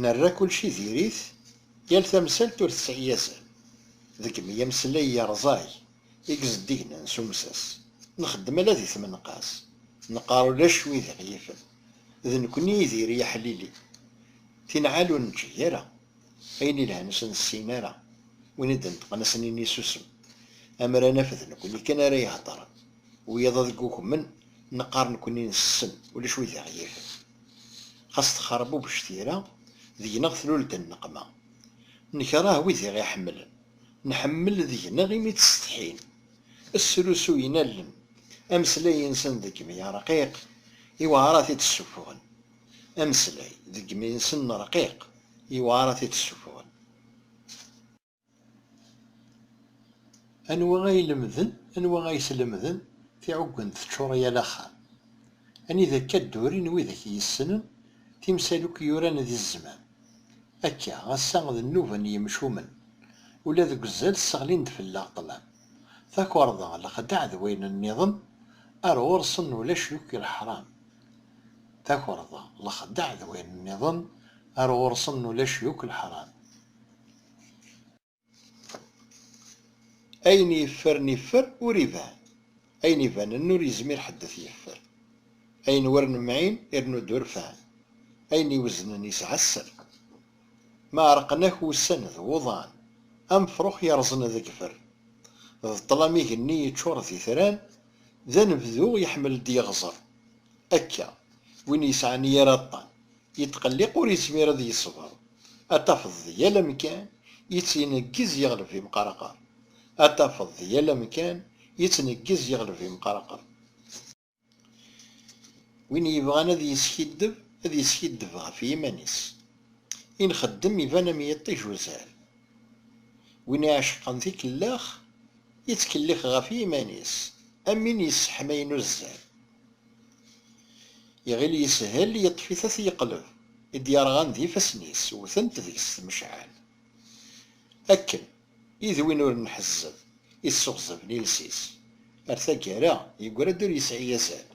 نرى كلشي ديريت يال تمثالت ور تسعي ياسر ذيك ميا مسلاي يا رزاي يقصدينا نسومساس نخدم على ذي ثمنقاس نقارو لا شوي ذي غيفن ذن كوني يدير يا حليلي تنعالو نجيرا أين الهنس السينارة وين نطقنا سنيني سوسم أمر نفذ نكوني كان راه يهضر ويضذقوكم من نقارن كوني نسن ولا شوي ذي غيفن خاص تخربو بشتيرا ذي نغثلو لد النقمة نكراه ويذي غيحملن نحمل ذينا غي مي تستحين السلوسو ينالن أمسلاي ينسن ذيك ميا رقيق يواراتي تسفون أمسلاي ذيك مي ينسن رقيق يواراتي تسفون أنوا غاي لمذن أنوا غاي سلمذن في عقن تشوريا لاخر أني ذاك الدورين وذاك يسنن تمسالوك يوران ذي الزمان أكا غاسا ذا النوفا يمشومن ولا ذوك الزال الصغلين دفلا طلع ذاك ورضا لخدع ذوين النظام أرورصن ولا شيوك الحرام ذاك ورضا لخدع ذوين النظام أرورصن ولا شيوك الحرام أين يفر نفر وريبان أين يبان النور يزمير حدث يفر أين ورن معين إرنو دور فان أين يوزن يسعسر ما رقناه وسند وضان أم فروخ يرزن ذاك فر ظلاميه النية يتشور ذي ثران ذا نبذو يحمل دي غزر أكا وين يسعني يرطان يتقلق وريزمير ذي يصبر أتفض يا مكان يتنقز يغلب في مقرقر أتفض يا مكان يتنقز يغلب في مقرقر وين يبغانا ذي يسكدب ذي يسكدب غفي يمانيس إن خدم يبان ميطيش وزال وين يعشق ذيك اللاخ يتكلخ غفي يمانيس أمين يسحمين الزال يغيل يسهل يطفي ثاث يقلب الديار غاندي فسنيس وثنت ذيك مشعال أكل إذ وين ور نحزب يسوغزب نيلسيس أرثا كارا يقول دور يسعي يسال